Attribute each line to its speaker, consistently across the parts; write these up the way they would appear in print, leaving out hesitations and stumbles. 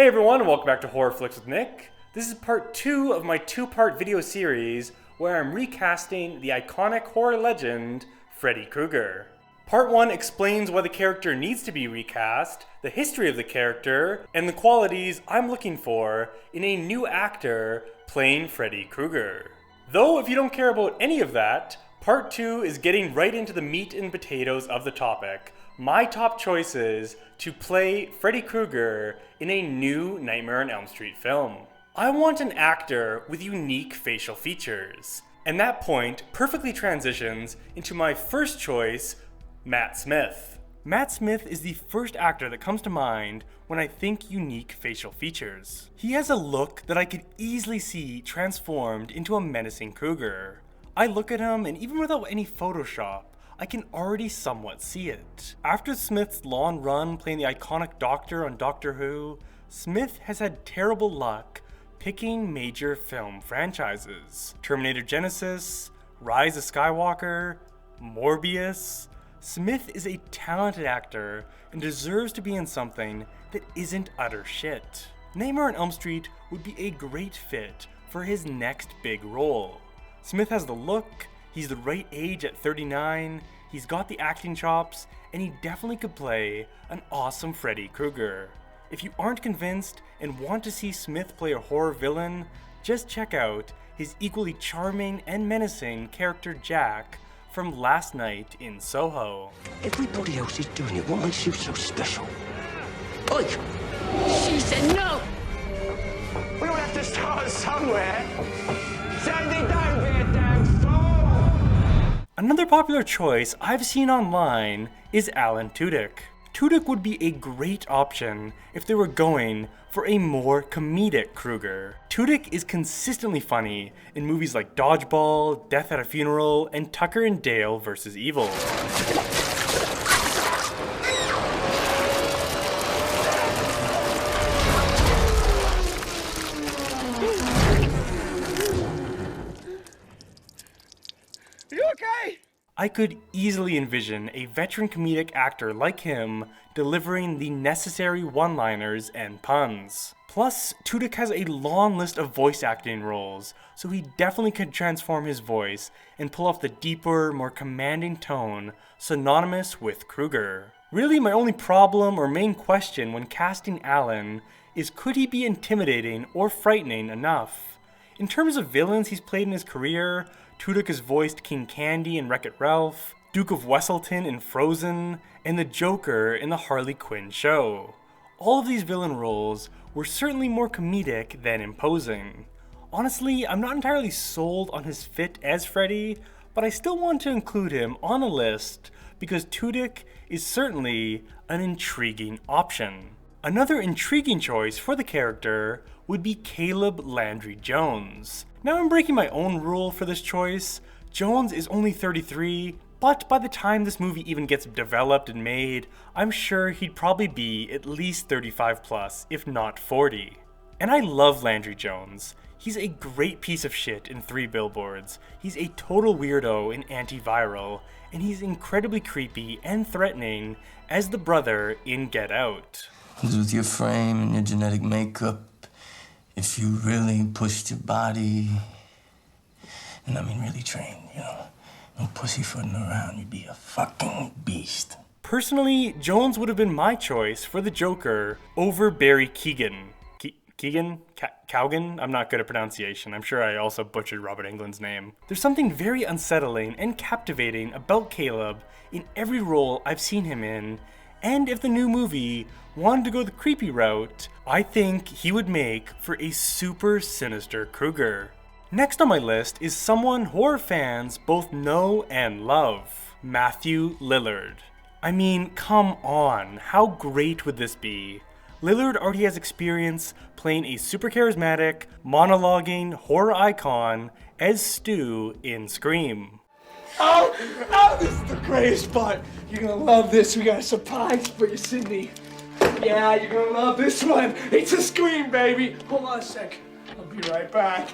Speaker 1: Hey everyone, welcome back to Horror Flicks with Nick. This is part 2 of my 2-part video series where I'm recasting the iconic horror legend, Freddy Krueger. Part 1 explains why the character needs to be recast, the history of the character, and the qualities I'm looking for in a new actor playing Freddy Krueger. Though if you don't care about any of that, Part 2 is getting right into the meat and potatoes of the topic. My top choices to play Freddy Krueger in a new Nightmare on Elm Street film. I want an actor with unique facial features. And that point perfectly transitions into my first choice, Matt Smith. Matt Smith is the first actor that comes to mind when I think unique facial features. He has a look that I could easily see transformed into a menacing Krueger. I look at him and even without any Photoshop, I can already somewhat see it. After Smith's long run playing the iconic Doctor on Doctor Who, Smith has had terrible luck picking major film franchises. Terminator Genesis, Rise of Skywalker, Morbius. Smith is a talented actor and deserves to be in something that isn't utter shit. Nightmare on Elm Street would be a great fit for his next big role. Smith has the look, he's the right age at 39, he's got the acting chops, and he definitely could play an awesome Freddy Krueger. If you aren't convinced and want to see Smith play a horror villain, just check out his equally charming and menacing character Jack from Last Night in Soho.
Speaker 2: Everybody else is doing it. What makes you so special? Oi!
Speaker 3: She said no!
Speaker 4: We all have to start somewhere. Sandy, don't be a damn fool!
Speaker 1: Another popular choice I've seen online is Alan Tudyk. Tudyk would be a great option if they were going for a more comedic Krueger. Tudyk is consistently funny in movies like Dodgeball, Death at a Funeral, and Tucker and Dale vs. Evil. I could easily envision a veteran comedic actor like him delivering the necessary one-liners and puns. Plus, Tudyk has a long list of voice acting roles, so he definitely could transform his voice and pull off the deeper, more commanding tone synonymous with Krueger. Really, my only problem or main question when casting Alan is could he be intimidating or frightening enough? In terms of villains he's played in his career, Tudyk has voiced King Candy in Wreck-It Ralph, Duke of Weselton in Frozen, and the Joker in the Harley Quinn show. All of these villain roles were certainly more comedic than imposing. Honestly, I'm not entirely sold on his fit as Freddy, but I still want to include him on a list because Tudyk is certainly an intriguing option. Another intriguing choice for the character would be Caleb Landry Jones. Now I'm breaking my own rule for this choice. Jones is only 33, but by the time this movie even gets developed and made, I'm sure he'd probably be at least 35 plus, if not 40. And I love Landry Jones. He's a great piece of shit in 3 Billboards. He's a total weirdo in Antiviral, and he's incredibly creepy and threatening as the brother in Get Out.
Speaker 5: With your frame and your genetic makeup, if you really pushed your body, and I mean really trained, no pussyfooting around, you'd be a fucking beast.
Speaker 1: Personally, Jones would have been my choice for the Joker over Barry Keoghan. Cowgan? I'm not good at pronunciation. I'm sure I also butchered Robert Englund's name. There's something very unsettling and captivating about Caleb in every role I've seen him in, and if the new movie wanted to go the creepy route, I think he would make for a super sinister Krueger. Next on my list is someone horror fans both know and love, Matthew Lillard. I mean, come on, how great would this be? Lillard already has experience playing a super charismatic, monologuing horror icon as Stu in Scream.
Speaker 6: Oh, this is the greatest part. You're gonna love this. We got a surprise for you, Cindy. Yeah, you're gonna love this one. It's a Scream, baby. Hold on a sec. I'll be right back.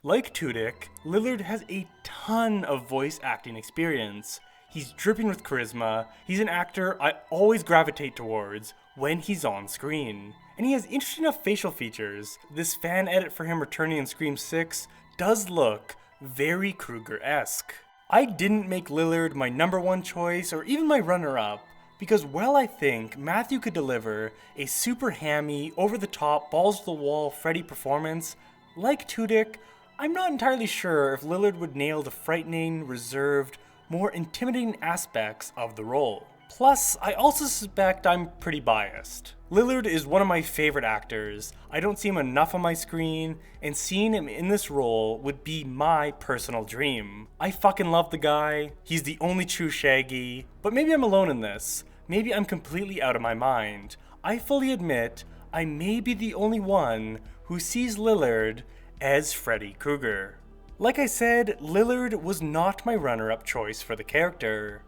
Speaker 1: Like Tudyk, Lillard has a ton of voice acting experience. He's dripping with charisma, he's an actor I always gravitate towards when he's on screen. And he has interesting enough facial features. This fan edit for him returning in Scream 6 does look very Krueger-esque. I didn't make Lillard my #1 choice or even my runner-up, because while I think Matthew could deliver a super hammy, over-the-top, balls-to-the-wall Freddy performance, like Tudyk, I'm not entirely sure if Lillard would nail the frightening, reserved, more intimidating aspects of the role. Plus, I also suspect I'm pretty biased. Lillard is one of my favorite actors. I don't see him enough on my screen, and seeing him in this role would be my personal dream. I fucking love the guy. He's the only true Shaggy. But maybe I'm alone in this. Maybe I'm completely out of my mind. I fully admit I may be the only one who sees Lillard as Freddy Krueger. Like I said, Lillard was not my runner-up choice for the character.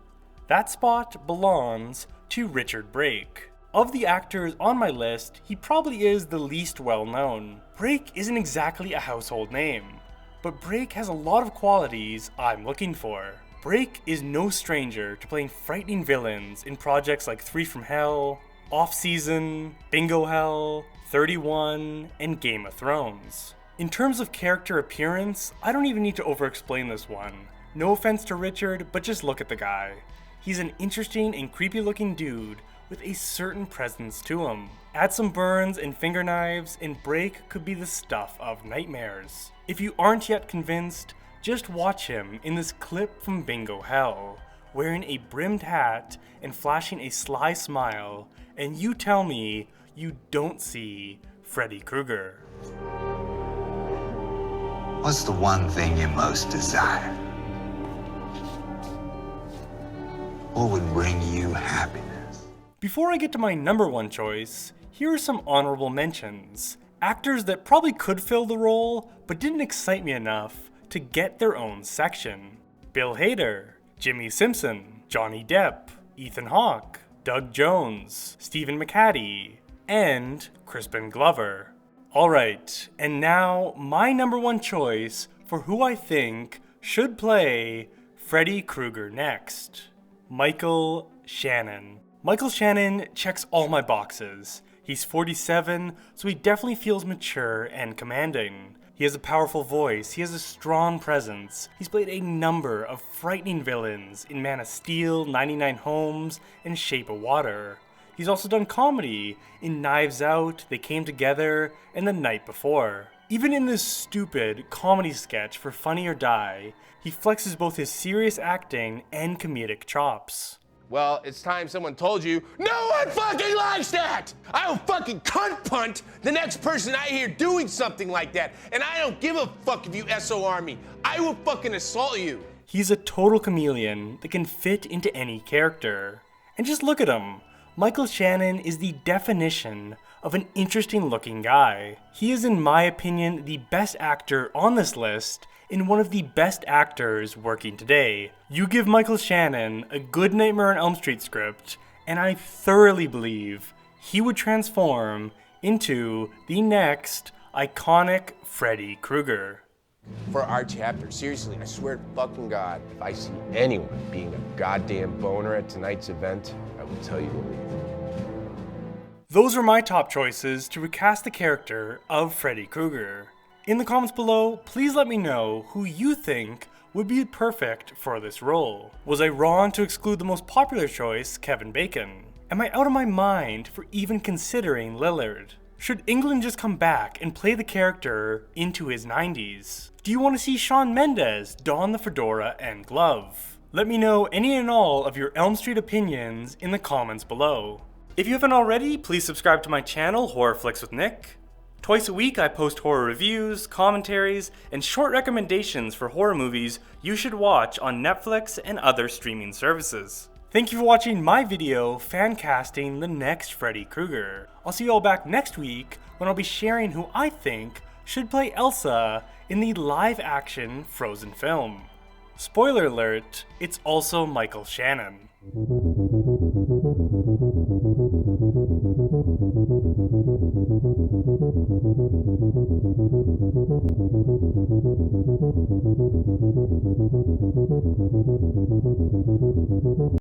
Speaker 1: That spot belongs to Richard Brake. Of the actors on my list, he probably is the least well-known. Brake isn't exactly a household name, but Brake has a lot of qualities I'm looking for. Brake is no stranger to playing frightening villains in projects like 3 from Hell, Off Season, Bingo Hell, 31, and Game of Thrones. In terms of character appearance, I don't even need to over-explain this one. No offense to Richard, but just look at the guy. He's an interesting and creepy looking dude with a certain presence to him. Add some burns and finger knives and Brake could be the stuff of nightmares. If you aren't yet convinced, just watch him in this clip from Bingo Hell, wearing a brimmed hat and flashing a sly smile, and you tell me you don't see Freddy Krueger.
Speaker 7: What's the one thing you most desire? What would bring you happiness?
Speaker 1: Before I get to my #1 choice, here are some honorable mentions. Actors that probably could fill the role, but didn't excite me enough to get their own section. Bill Hader, Jimmy Simpson, Johnny Depp, Ethan Hawke, Doug Jones, Stephen McHattie, and Crispin Glover. Alright, and now my #1 choice for who I think should play Freddy Krueger next. Michael Shannon. Michael Shannon checks all my boxes. He's 47, so he definitely feels mature and commanding. He has a powerful voice, he has a strong presence. He's played a number of frightening villains in Man of Steel, 99 Homes, and Shape of Water. He's also done comedy in Knives Out, They Came Together, and The Night Before. Even in this stupid comedy sketch for Funny or Die, he flexes both his serious acting and comedic chops.
Speaker 8: Well, it's time someone told you, no one fucking likes that! I will fucking cunt punt the next person I hear doing something like that, and I don't give a fuck if you SOR me. I will fucking assault you.
Speaker 1: He's a total chameleon that can fit into any character. And just look at him. Michael Shannon is the definition of an interesting looking guy. He is, in my opinion, the best actor on this list and one of the best actors working today. You give Michael Shannon a good Nightmare on Elm Street script, and I thoroughly believe he would transform into the next iconic Freddy Krueger.
Speaker 8: For our chapter, seriously, I swear to fucking God, if I see anyone being a goddamn boner at tonight's event, I will tell you to leave.
Speaker 1: Those are my top choices to recast the character of Freddy Krueger. In the comments below, please let me know who you think would be perfect for this role. Was I wrong to exclude the most popular choice, Kevin Bacon? Am I out of my mind for even considering Lillard? Should England just come back and play the character into his 90s? Do you want to see Shawn Mendes don the fedora and glove? Let me know any and all of your Elm Street opinions in the comments below. If you haven't already, please subscribe to my channel, Horror Flicks with Nick. Twice a week I post horror reviews, commentaries, and short recommendations for horror movies you should watch on Netflix and other streaming services. Thank you for watching my video fan casting the next Freddy Krueger. I'll see you all back next week when I'll be sharing who I think should play Elsa in the live-action Frozen film. Spoiler alert, it's also Michael Shannon.